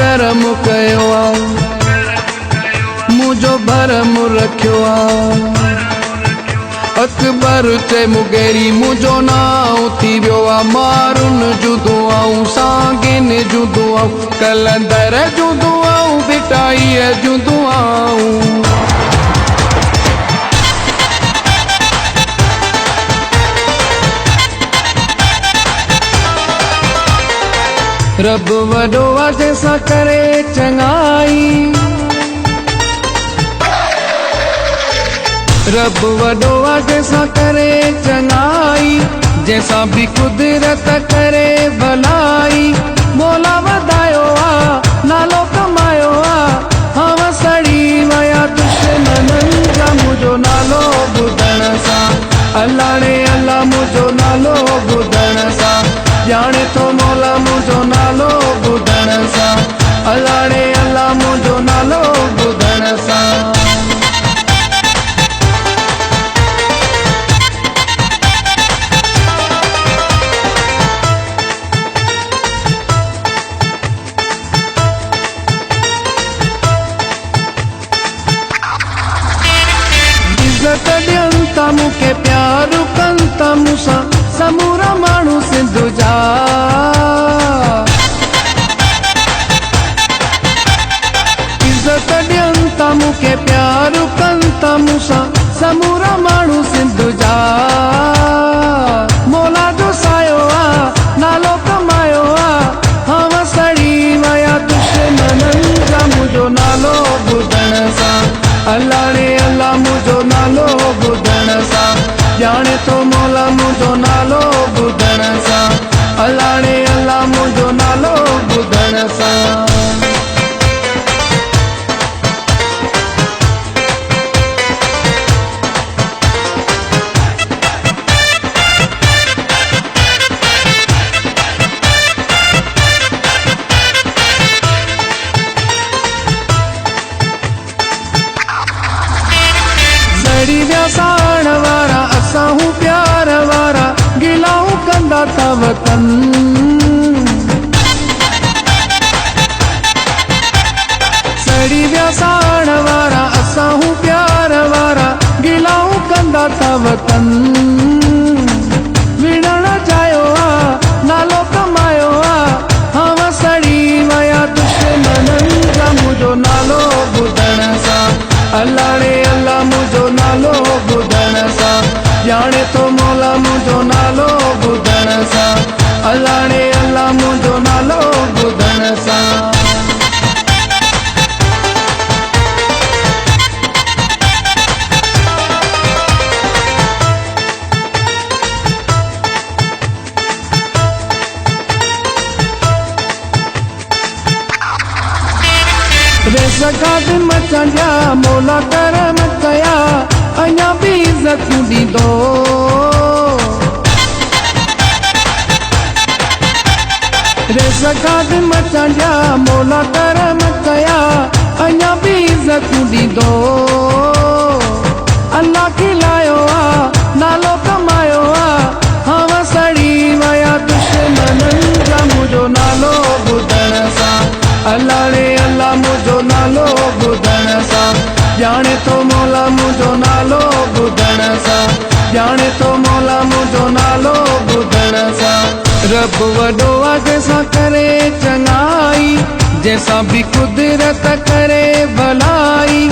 करम कयो आ, मुझो भरम रखियो आ। अकबर चे मुगेरी मुझो नाउ थी वियो आ, मारुन जूं दुआऊं सांगिन जूं दुआऊं, कलंदर जूं दुआऊं बिटाईअ जूं दुआऊं। रब वॾो आ जंहिंसां करे चङाई, रब वॾो आ जंहिंसां करे चङाई, जंहिंसां बि कुदरत करे भलाई। मौला वधायो आ नालो कमायो आ, हवा सड़ी वया दुश्मननि जा मुंहिंजो नालो ॿुधण सां। अल्लाह रे अल्लाह मुंहिंजो नालो ॿुधण सां, ॼाणे थो मौला मुंहिंजो नालो ॿुधण सां। अल्लाह रे अल्लाह मुंहिंजो नालो ॿुधण सां। इज़त ॾियनि था मूंखे, प्यार कनि था मूंसां समूरा माण्हू सिंध जा। इज़त ॾियनि था मूंखे, प्यार कनि था मूंसां समूरा माण्हू सिंध जा। मौला जो सायो आ नालो कमायो आ, हवा सड़ी वया दुश्मननि जा मुंहिंजो नालो ॿुधण सां। अल्लाह रे अल्लाह मुंहिंजो नालो ॿुधण सां, ॼाणे थो मौला मुंहिंजो नालो ॿुधण सां। अल्लाह रे अल्लाह मुंहिंजो नालो ॿुधण सां। सड़ी विया साण वारा असां हूं प्यार वारा, गिलाऊं कंदा था वतन। सड़ी विया साण वारा असां हूं प्यार वारा, गिलाऊं कंदा था वतन। विढ़ण चाहियो आ नालो कमायो आ, हवा सड़ी वया दुश्मननि जा मुंहिंजो नालो ॿुधण सां। अल्लाह रे अल्लाह मुंहिंजो नालो ॿुधण सां, ॼाणे थो मौला मुंहिंजो नालो ॿुधण सां। अल्लाह रे अल्लाह मुंहिंजो नालो ॿुधण सां। रेज़गाद मचंदिया मौला करम कया, अञा बि इज़तूं ॾींदो। रेज़गाद मचंदिया मौला करम कया, अञा बि इज़तूं ॾींदो। अल्लाह खिलायो आ नालो कमायो आ, हवा सड़ी वया दुश्मननि जा मुंहिंजो नालो ॿुधण सां। अल्लाह रे अल्लाह मुंहिंजो नालो ॿुधण सां, ॼाणे थो मौला मुंहिंजो नालो ॿुधण सां। ॼाणे थो मौला मुंहिंजो नालो ॿुधण सां। रब वॾो आ जंहिंसां करे चङाई, जंहिंसां बि कुदरत करे भलाई।